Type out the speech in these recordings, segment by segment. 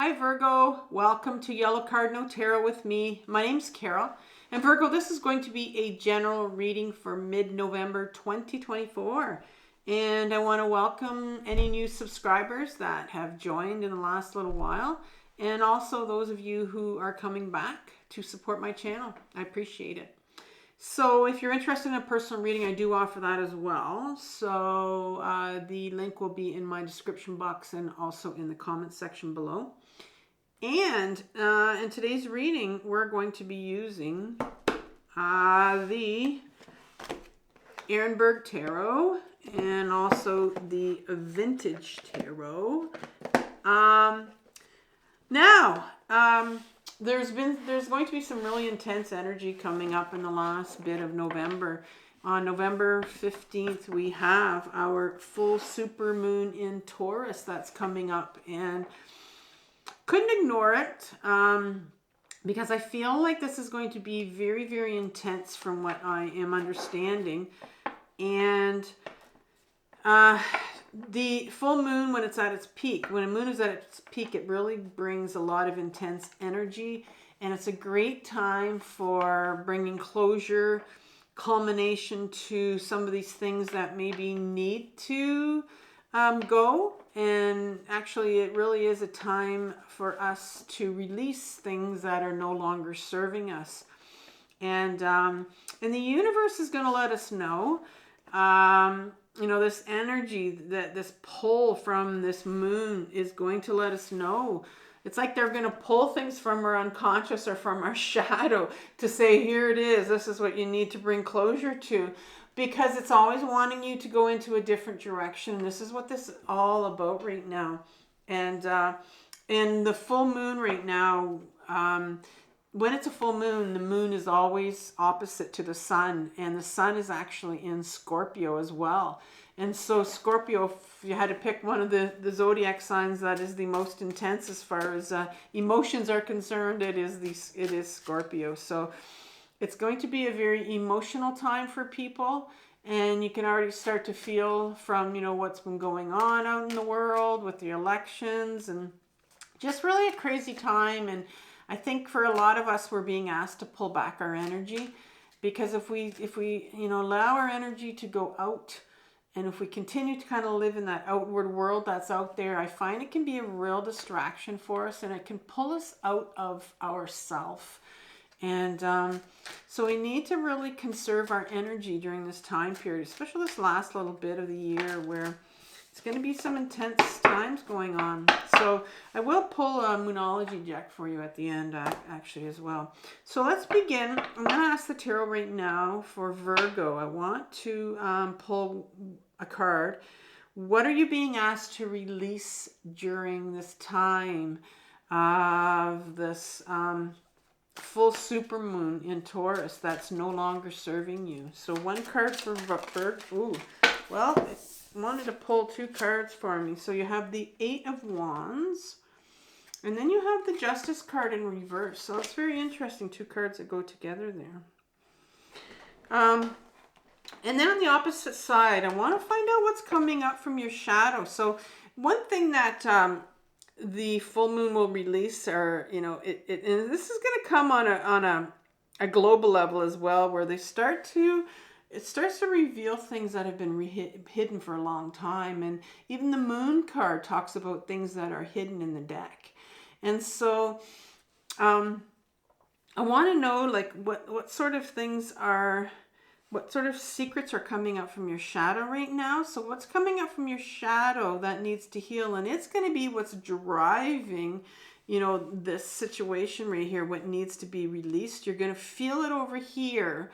Hi Virgo, welcome to Yellow Cardinal Tarot with me. My name's Carol. And Virgo, this is going to be a general reading for mid-November 2024. And I want to welcome any new subscribers that have joined in the last little while. And also those of you who are coming back to support my channel. I appreciate it. So if you're interested in a personal reading, I do offer that as well. So the link will be in my description box and also in the comments section below. And in today's reading, we're going to be using the Ehrenberg Tarot and also the Vintage Tarot. There's going to be some really intense energy coming up in the last bit of November. On November 15th, we have our full super moon in Taurus that's coming up, and couldn't ignore it because I feel like this is going to be very, very intense from what I am understanding. And the full moon, when it's at its peak, when a moon is at its peak, it really brings a lot of intense energy, and it's a great time for bringing closure, culmination to some of these things that maybe need to go. And actually, it really is a time for us to release things that are no longer serving us. And the universe is going to let us know. You know, this energy, this pull from this moon is going to let us know. It's like they're going to pull things from our unconscious or from our shadow to say, here it is. This is what you need to bring closure to. Because it's always wanting you to go into a different direction. This is what this is all about right now. And in the full moon right now, when it's a full moon, the moon is always opposite to the sun, and the sun is actually in Scorpio as well. And so Scorpio, if you had to pick one of the zodiac signs that is the most intense as far as emotions are concerned, it is Scorpio. So it's going to be a very emotional time for people, and you can already start to feel from, you know, what's been going on out in the world with the elections, and just really a crazy time. And I think for a lot of us, we're being asked to pull back our energy, because if we you know, allow our energy to go out, and if we continue to kind of live in that outward world that's out there, I find it can be a real distraction for us, and it can pull us out of ourself. And so we need to really conserve our energy during this time period, especially this last little bit of the year where it's going to be some intense times going on. So I will pull a Moonology deck for you at the end, actually, as well. So let's begin. I'm going to ask the tarot right now for Virgo. I want to pull a card. What are you being asked to release during this time of this full super moon in Taurus that's no longer serving you? So one card for Virgo. Ooh, well, I wanted to pull two cards for me. So you have the Eight of Wands, and then you have the Justice card in reverse. So it's very interesting, two cards that go together there. And then on the opposite side, I want to find out what's coming up from your shadow. So one thing that the full moon will release, or, you know, and this is going to come on a global level as well, where it starts to reveal things that have been hidden for a long time. And even the moon card talks about things that are hidden in the deck. And so I want to know, like, what sort of things are, what sort of secrets are coming up from your shadow right now. So what's coming up from your shadow that needs to heal? And it's going to be what's driving, you know, this situation right here, what needs to be released. You're going to feel it over here.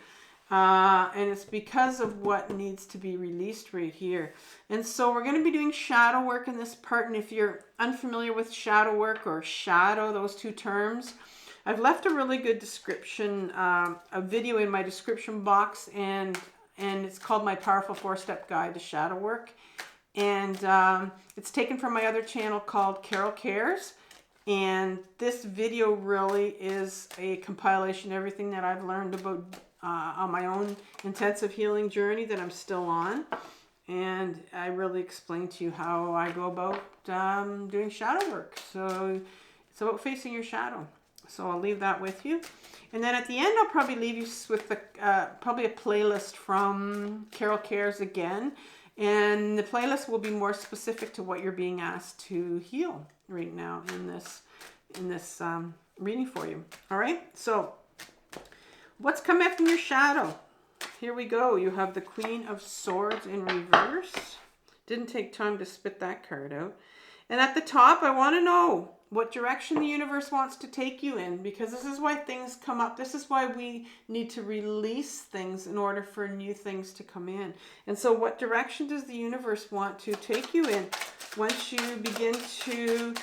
And it's because of what needs to be released right here. And so we're going to be doing shadow work in this part. And if you're unfamiliar with shadow work or shadow, those two terms, I've left a really good description, a video in my description box, and it's called My Powerful 4-Step Guide to Shadow Work. And it's taken from my other channel called Carol Cares. And this video really is a compilation of everything that I've learned about on my own intensive healing journey that I'm still on. And I really explain to you how I go about doing shadow work. So It's about facing your shadow. So I'll leave that with you. And then at the end, I'll probably leave you with the, probably a playlist from Carol Cares again. And the playlist will be more specific to what you're being asked to heal right now in this reading for you. All right. So what's coming up from your shadow? Here we go. You have the Queen of Swords in reverse. Didn't take time to spit that card out. And at the top, I want to know what direction the universe wants to take you in, because this is why things come up. This is why we need to release things in order for new things to come in. And so what direction does the universe want to take you in once you begin to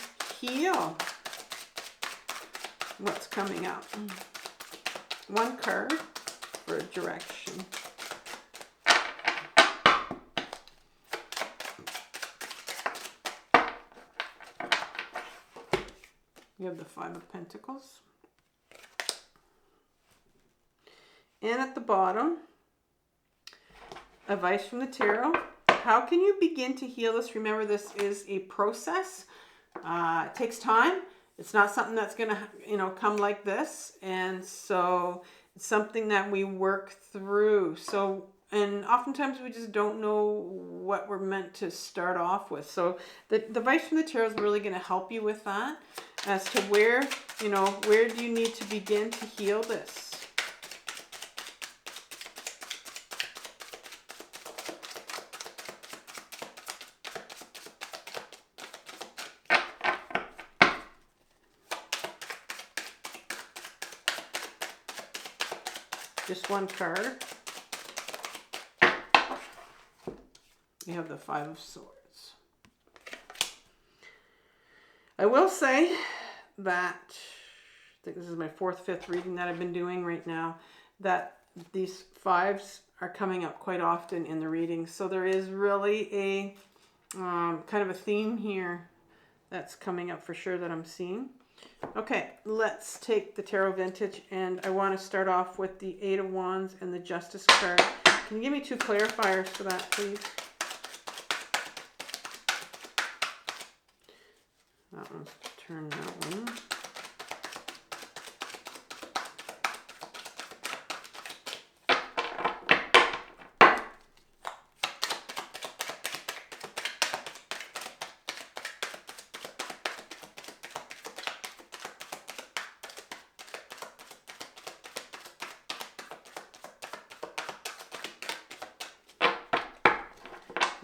heal what's coming up? One card for direction. You have the Five of Pentacles. And at the bottom, advice from the tarot. How can you begin to heal this? Remember, this is a process. It takes time. It's not something that's going to, come like this. And so it's something that we work through. So, and oftentimes we just don't know what we're meant to start off with. So the advice from the tarot is really going to help you with that, as to where, where do you need to begin to heal this? Just one card. You have the Five of Swords. I will say that, I think this is my fourth, fifth reading that I've been doing right now, that these fives are coming up quite often in the readings. So there is really a kind of a theme here that's coming up for sure that I'm seeing. Okay, let's take the Tarot Vintage, and I want to start off with the Eight of Wands and the Justice card. Can you give me two clarifiers for that, please? That one's turn that one.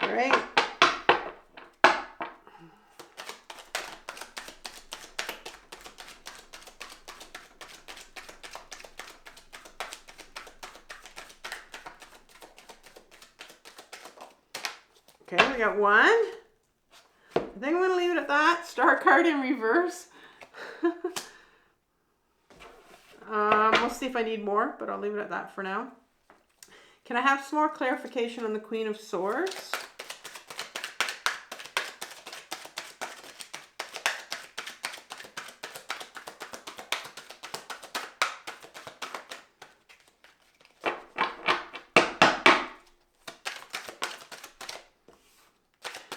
All right. Okay, we got one. I think I'm going to leave it at that. Star card in reverse. We'll see if I need more, but I'll leave it at that for now. Can I have some more clarification on the Queen of Swords?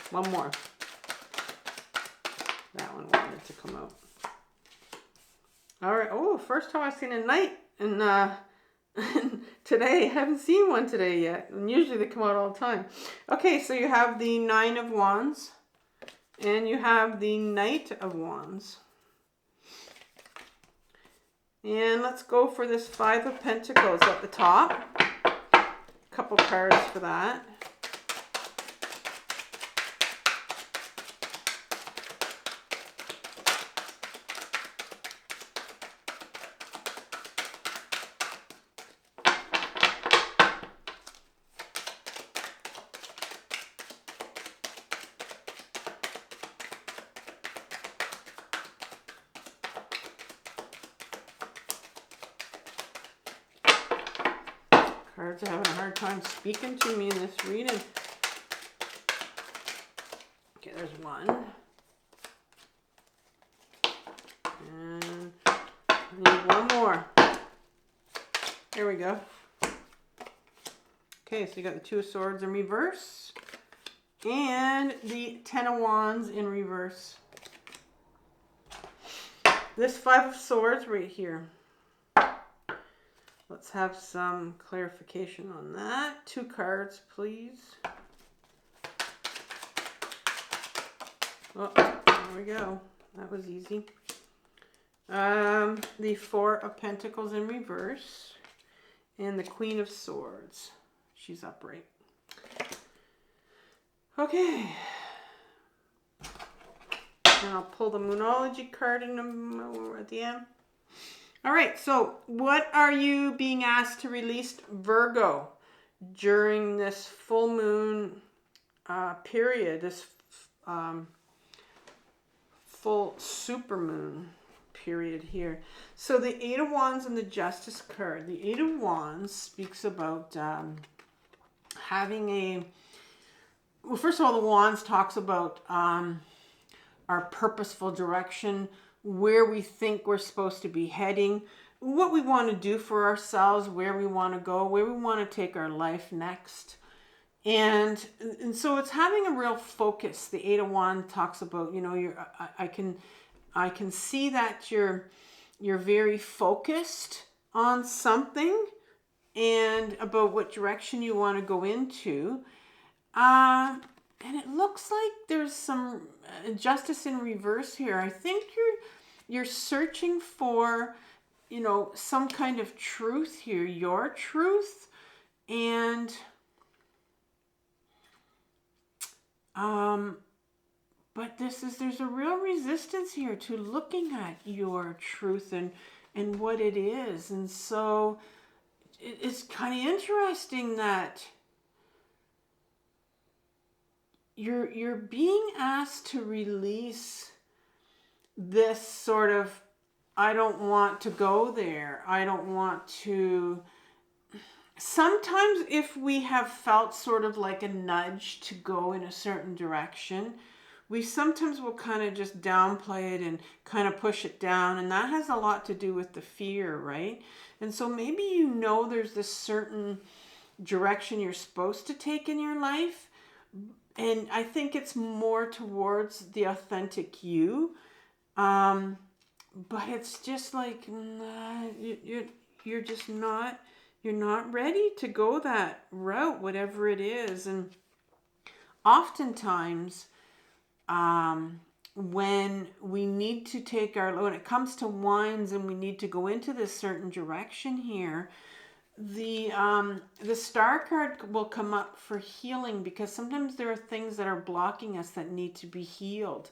One more. That one wanted to come out. All right. Oh, first time I've seen a knight in today. I haven't seen one today yet. And usually they come out all the time. Okay, so you have the Nine of Wands and you have the Knight of Wands. And let's go for this Five of Pentacles at the top. A couple cards for that. Cards are having a hard time speaking to me in this reading. Okay, there's one. And I need one more. There we go. Okay, so you got the Two of Swords in reverse. And the Ten of Wands in reverse. This Five of Swords right here. Let's have some clarification on that. 2 cards, please. Oh, there we go. That was easy. The 4 of Pentacles in reverse. And the Queen of Swords. She's upright. Okay. And I'll pull the Moonology card at the end. All right, so what are you being asked to release, Virgo, during this full moon period, this full supermoon period here? So the 8 of Wands and the Justice card. The 8 of Wands speaks about having a... Well, first of all, the Wands talks about our purposeful direction, where we think we're supposed to be heading, what we want to do for ourselves, where we want to go, where we want to take our life next. And so it's having a real focus. The 8 of Wands talks about, you know, I can see that you're very focused on something and about what direction you want to go into. And it looks like there's some justice in reverse here. I think you're searching for, you know, some kind of truth here, your truth. And but there's a real resistance here to looking at your truth and what it is. And so it's kind of interesting that you're being asked to release this sort of, I don't want to go there. I don't want to... Sometimes if we have felt sort of like a nudge to go in a certain direction, we sometimes will kind of just downplay it and kind of push it down. And that has a lot to do with the fear, right? And so maybe you know there's this certain direction you're supposed to take in your life. And I think it's more towards the authentic you. But it's just like, you're just not, you're not ready to go that route, whatever it is. And oftentimes, when we need to take when it comes to Wands and we need to go into this certain direction here, the Star card will come up for healing, because sometimes there are things that are blocking us that need to be healed.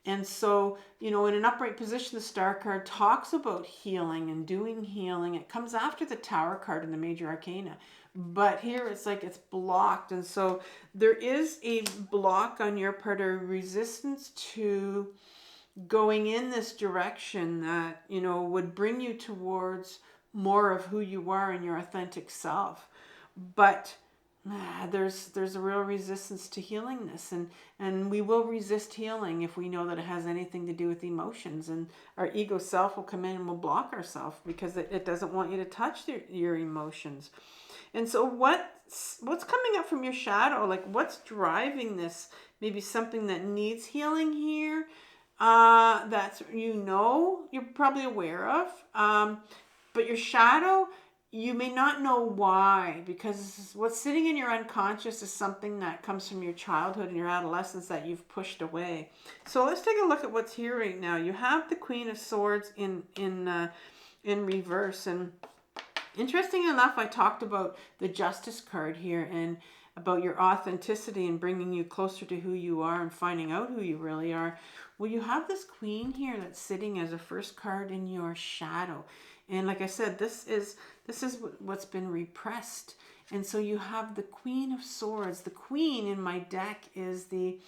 And so, you know, in an upright position, the Star card talks about healing and doing healing. It comes after the Tower card in the Major Arcana. But here it's like it's blocked. And so there is a block on your part, or resistance to going in this direction that, you know, would bring you towards more of who you are and your authentic self. But there's a real resistance to healing this, and we will resist healing if we know that it has anything to do with emotions, and our ego self will come in and will block ourselves because it doesn't want you to touch your emotions. And so what's coming up from your shadow, like what's driving this? Maybe something that needs healing here, that's, you know, you're probably aware of, but your shadow, you may not know why, because what's sitting in your unconscious is something that comes from your childhood and your adolescence that you've pushed away. So let's take a look at what's here right now. You have the Queen of Swords in reverse, and interesting enough, I talked about the Justice card here and about your authenticity and bringing you closer to who you are and finding out who you really are. Well, you have this Queen here that's sitting as a first card in your shadow. And like I said, this is what's been repressed. And so you have the Queen of Swords. The Queen in my deck is the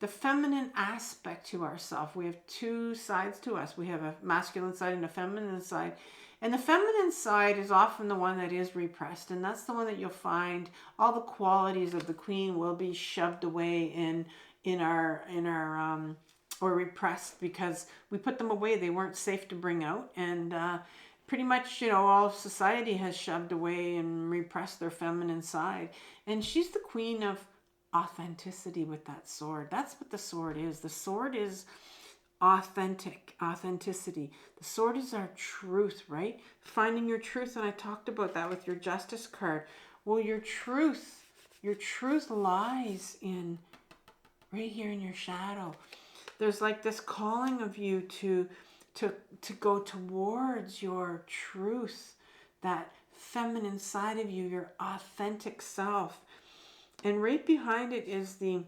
feminine aspect to ourselves. We have 2 sides to us. We have a masculine side and a feminine side. And the feminine side is often the one that is repressed. And that's the one that you'll find all the qualities of the Queen will be shoved away in our or repressed, because we put them away. They weren't safe to bring out. And pretty much, you know, all of society has shoved away and repressed their feminine side. And she's the queen of authenticity with that sword. That's what the sword is. The sword is authenticity. The sword is our truth, right? Finding your truth. And I talked about that with your justice card. Well, your truth lies in right here in your shadow. There's like this calling of you to go towards your truth, that feminine side of you, your authentic self. And right behind it is the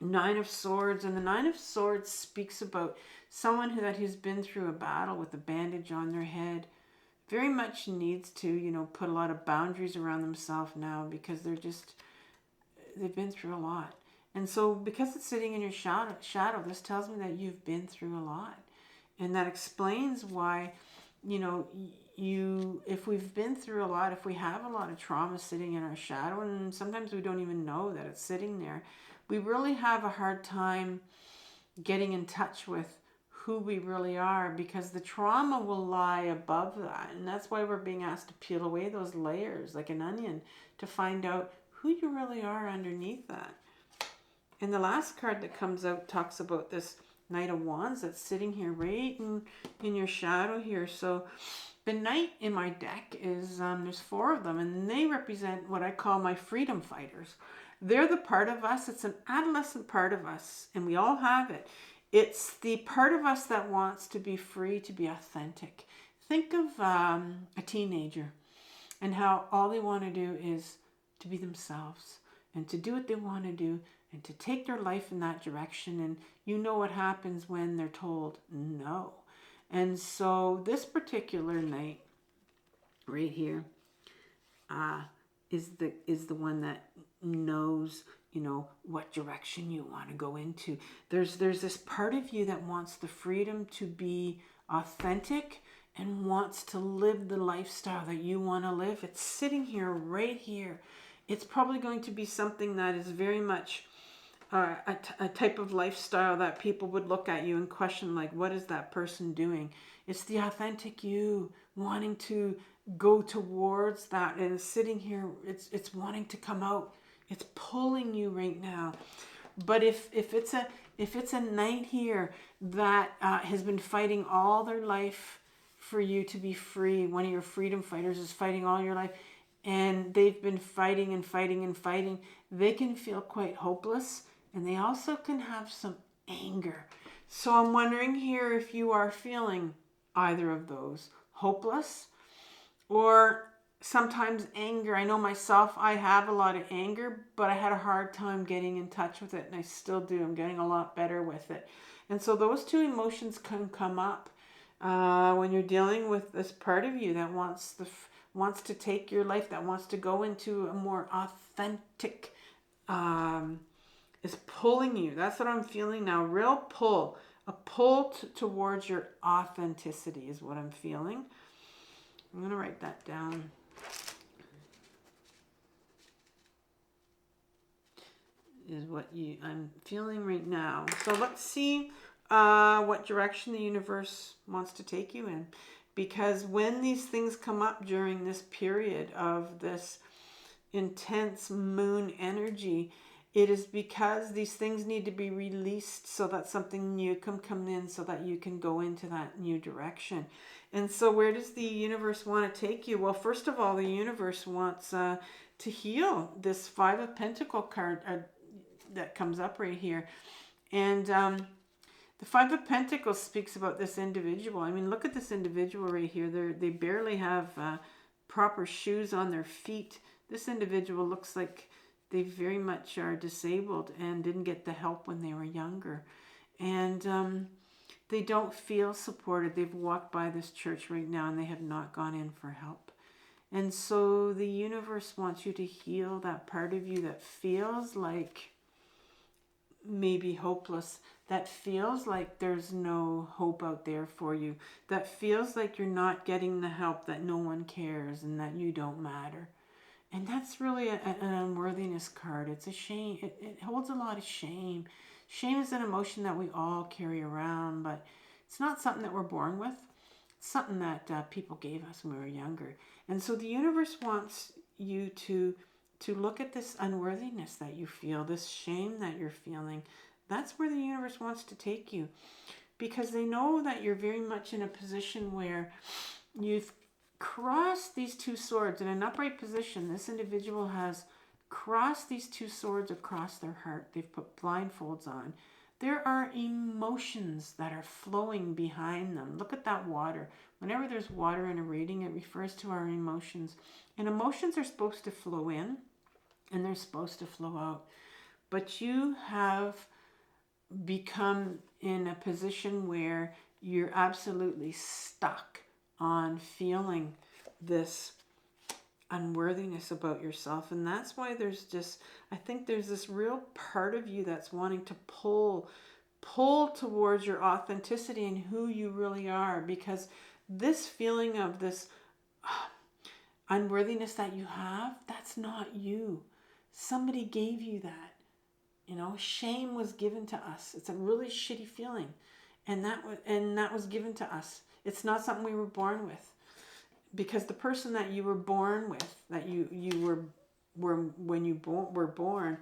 Nine of Swords. And the Nine of Swords speaks about someone who's been through a battle with a bandage on their head. Very much needs to, put a lot of boundaries around themselves now, because they've been through a lot. And so because it's sitting in your shadow, this tells me that you've been through a lot. And that explains why, if we've been through a lot, if we have a lot of trauma sitting in our shadow, and sometimes we don't even know that it's sitting there, we really have a hard time getting in touch with who we really are, because the trauma will lie above that. And that's why we're being asked to peel away those layers like an onion to find out who you really are underneath that. And the last card that comes out talks about this Knight of Wands that's sitting here right in your shadow here. So the Knight in my deck is, there's 4 of them, and they represent what I call my freedom fighters. They're the part of us, it's an adolescent part of us, and we all have it. It's the part of us that wants to be free, to be authentic. Think of a teenager and how all they want to do is to be themselves and to do what they want to do and to take their life in that direction. And you know what happens when they're told no. And so this particular Knight right here is the one that knows, what direction you want to go into. There's this part of you that wants the freedom to be authentic and wants to live the lifestyle that you want to live. It's sitting here, right here. It's probably going to be something that is very much a type of lifestyle that people would look at you and question, like, what is that person doing? It's the authentic you wanting to go towards that, and sitting here, it's wanting to come out. It's pulling you right now. But if it's a Knight here that has been fighting all their life for you to be free, one of your freedom fighters is fighting all your life, and they've been fighting and fighting and fighting, they can feel quite hopeless, and they also can have some anger. So I'm wondering here if you are feeling either of those, hopeless or sometimes anger. I know myself, I have a lot of anger, but I had a hard time getting in touch with it, and I still do. I'm getting a lot better with it. And so those 2 emotions can come up when you're dealing with this part of you that wants to take your life, that wants to go into a more authentic, is pulling you. That's what I'm feeling now. Real pull. A pull towards your authenticity is what I'm feeling. I'm going to write that down. Is what I'm feeling right now. So let's see what direction the universe wants to take you in. Because when these things come up during this period of this intense moon energy, it is because these things need to be released so that something new can come in, so that you can go into that new direction. And so where does the universe want to take you? Well, first of all, the universe wants to heal this 5 of Pentacles card that comes up right here. And the 5 of Pentacles speaks about this individual. I mean, look at this individual right here. They barely have proper shoes on their feet. This individual looks like they very much are disabled and didn't get the help when they were younger. And they don't feel supported. They've walked by this church right now and they have not gone in for help. And so the universe wants you to heal that part of you that feels like maybe hopeless, that feels like there's no hope out there for you, that feels like you're not getting the help, that no one cares and that you don't matter. And that's really an unworthiness card. It's a shame. It holds a lot of shame. Shame is an emotion that we all carry around, but it's not something that we're born with. It's something that people gave us when we were younger. And so the universe wants you to look at this unworthiness that you feel, this shame that you're feeling. That's where the universe wants to take you. because they know that you're very much in a position where you've crossed these two swords in an upright position. This individual has crossed these two swords across their heart. They've put blindfolds on. There are emotions that are flowing behind them. Look at that water. Whenever there's water in a reading, it refers to our emotions. And emotions are supposed to flow in and they're supposed to flow out. But you have become in a position where you're absolutely stuck on feeling this unworthiness about yourself. And that's why there's just, I think there's this real part of you that's wanting to pull towards your authenticity and who you really are, because this feeling of this unworthiness that you have, that's not you. Somebody gave you that. You know, shame was given to us. It's a really shitty feeling, and that was given to us. It's not something we were born with, because the person that you were born with, that you were when you were born,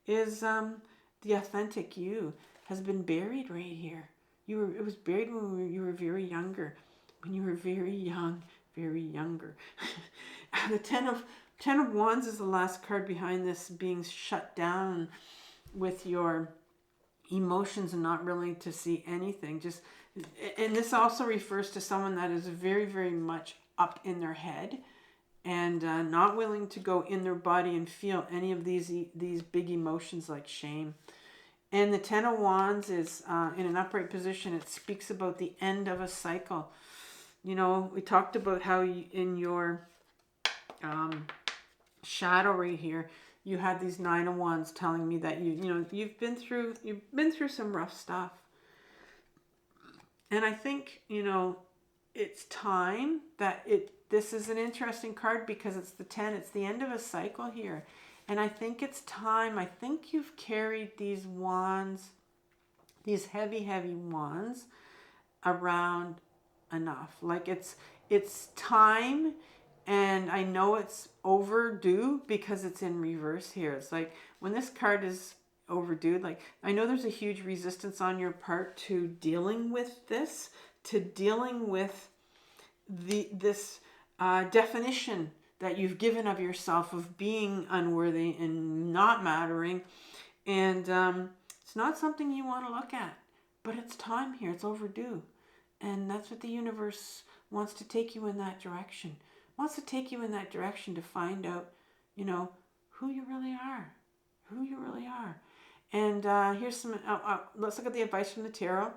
is the authentic you has been buried right here. It was buried when you were very younger, when you were very young, very younger. The Ten of Wands is the last card behind this, being shut down with your emotions and not willing to see anything. And this also refers to someone that is very, very much up in their head and not willing to go in their body and feel any of these big emotions like shame. And the Ten of Wands is in an upright position. It speaks about the end of a cycle. You know, we talked about how in your shadow right here, you had these Nine of Wands telling me that you've been through some rough stuff. And I think, it's time that this is an interesting card because it's the 10, it's the end of a cycle here. And I think it's time. I think you've carried these wands, these heavy, heavy wands around enough. Like it's time. And I know it's overdue because it's in reverse here. It's like when this card is overdue, like I know there's a huge resistance on your part to dealing with this, to dealing with this definition that you've given of yourself of being unworthy and not mattering. And it's not something you want to look at, but it's time here. It's overdue. And that's what the universe wants to take you in that direction. Wants to take you in that direction to find out, who you really are. Who you really are. And here's some, let's look at the advice from the tarot.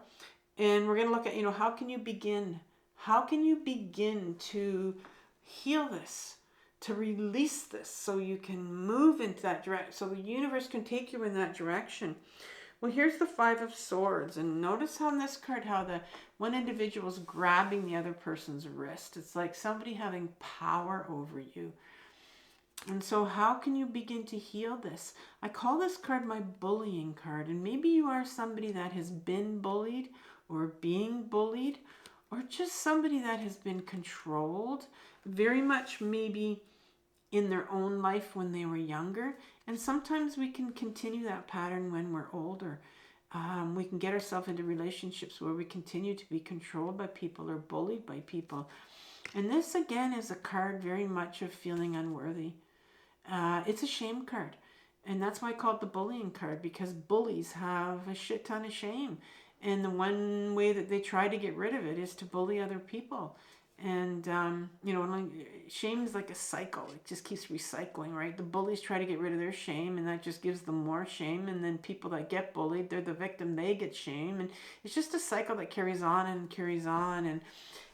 And we're going to look at, how can you begin? How can you begin to heal this, to release this so you can move into that direction, so the universe can take you in that direction? Well, here's the Five of Swords. And notice how in this card, how the one individual is grabbing the other person's wrist. It's like somebody having power over you. And so how can you begin to heal this? I call this card my bullying card. And maybe you are somebody that has been bullied or being bullied, or just somebody that has been controlled very much maybe in their own life when they were younger. And sometimes we can continue that pattern when we're older. We can get ourselves into relationships where we continue to be controlled by people or bullied by people. And this again is a card very much of feeling unworthy. It's a shame card. And that's why I call it the bullying card, because bullies have a shit ton of shame. And the one way that they try to get rid of it is to bully other people. And, shame is like a cycle. It just keeps recycling, right? The bullies try to get rid of their shame, and that just gives them more shame. And then people that get bullied, they're the victim, they get shame. And it's just a cycle that carries on and carries on.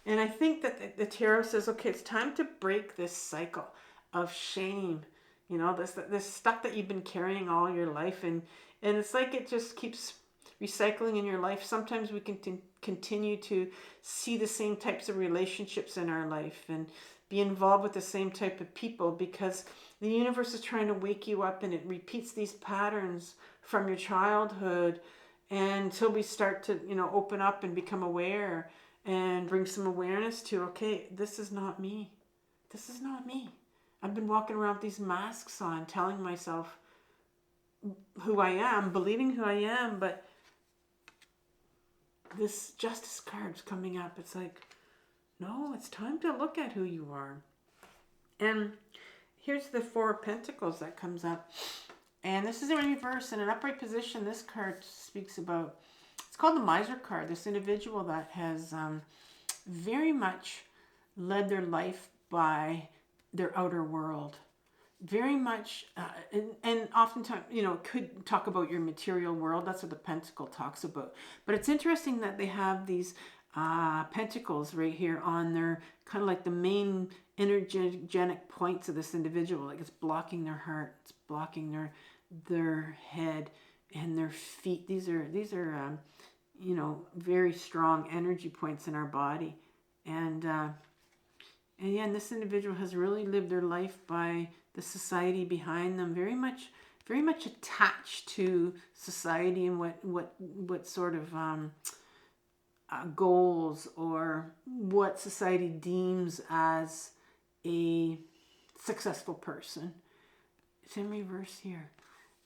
And I think that the tarot says, okay, it's time to break this cycle of shame. This stuff that you've been carrying all your life. And it's like it just keeps recycling in your life. Sometimes we can continue to see the same types of relationships in our life and be involved with the same type of people, because the universe is trying to wake you up, and it repeats these patterns from your childhood until we start to, open up and become aware and bring some awareness to, okay, this is not me. This is not me. I've been walking around with these masks on, telling myself who I am, believing who I am, but this Justice card's coming up. It's like, no, it's time to look at who you are. And here's the Four of Pentacles that comes up. And this is in reverse. In an upright position, this card speaks about, it's called the Miser card. This individual that has very much led their life by their outer world. Very much, and oftentimes, you know, could talk about your material world. That's what the pentacle talks about. But it's interesting that they have these pentacles right here on their, kind of like the main energetic points of this individual. Like it's blocking their heart, it's blocking their head and their feet. These are you know, very strong energy points in our body. And yeah, and this individual has really lived their life by the society behind them, very much attached to society and what sort of goals or what society deems as a successful person. It's in reverse here.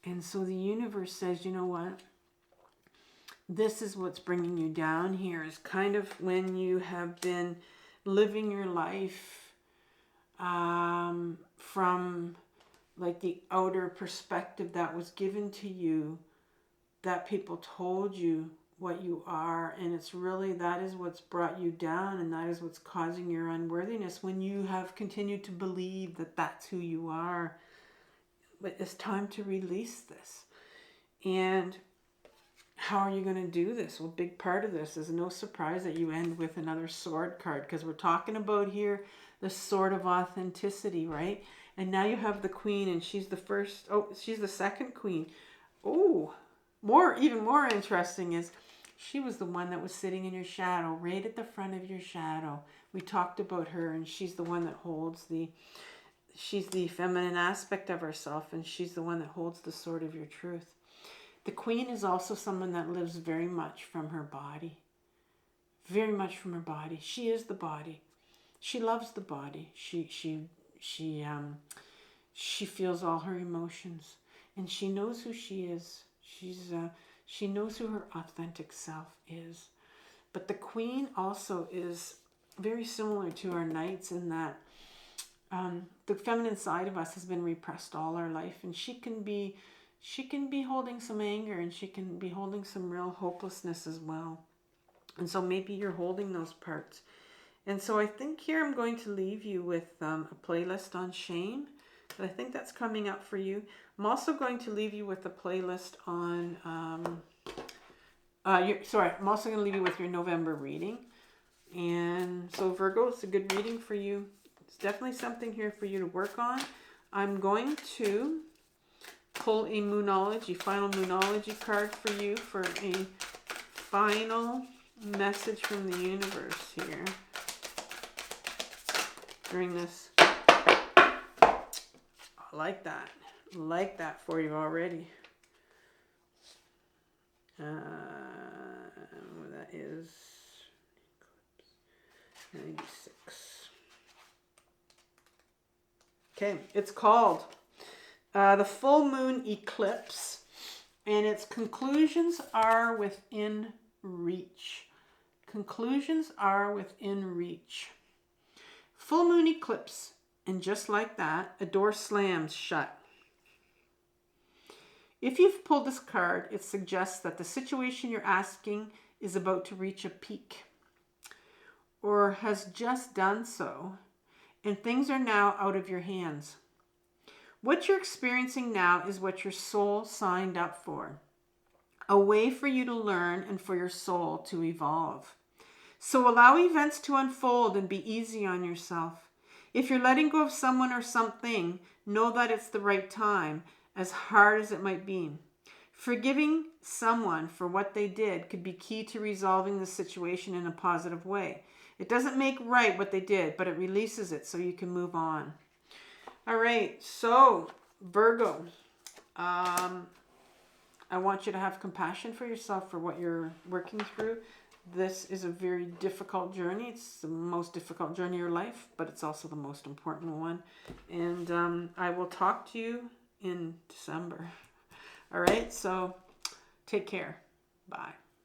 And so the universe says, you know what? This is what's bringing you down here, is kind of when you have been living your life from like the outer perspective that was given to you, that people told you what you are, and it's really, that is what's brought you down, and that is what's causing your unworthiness when you have continued to believe that that's who you are. But it's time to release this. And how are you going to do this? Well, big part of this is no surprise that you end with another sword card, because we're talking about here the sword of authenticity, right? And now you have the queen, and she's the first, she's the second queen. Oh, even more interesting is she was the one that was sitting in your shadow, right at the front of your shadow. We talked about her, and she's the one that holds she's the feminine aspect of herself, and she's the one that holds the sword of your truth. The queen is also someone that lives very much from her body. Very much from her body. She is the body. She loves the body. She feels all her emotions, and she knows who she is. She knows who her authentic self is. But the queen also is very similar to our knights in that the feminine side of us has been repressed all our life, and she can be holding some anger, and she can be holding some real hopelessness as well. And so maybe you're holding those parts. And so I think here I'm going to leave you with a playlist on shame. But I think that's coming up for you. I'm also going to leave you with a playlist on... I'm also going to leave you with your November reading. And so Virgo, it's a good reading for you. It's definitely something here for you to work on. I'm going to pull a final moonology card for you for a final message from the universe here during this. I like that for you already. That is 96. Okay, it's called the full moon eclipse, and its conclusions are within reach. Conclusions are within reach. Full moon eclipse, and just like that, a door slams shut. If you've pulled this card, it suggests that the situation you're asking is about to reach a peak, or has just done so, and things are now out of your hands. What you're experiencing now is what your soul signed up for. A way for you to learn and for your soul to evolve. So allow events to unfold and be easy on yourself. If you're letting go of someone or something, know that it's the right time, as hard as it might be. Forgiving someone for what they did could be key to resolving the situation in a positive way. It doesn't make right what they did, but it releases it so you can move on. All right, so Virgo, I want you to have compassion for yourself for what you're working through. This is a very difficult journey. It's the most difficult journey of your life, but it's also the most important one. And I will talk to you in December. All right, so take care. Bye.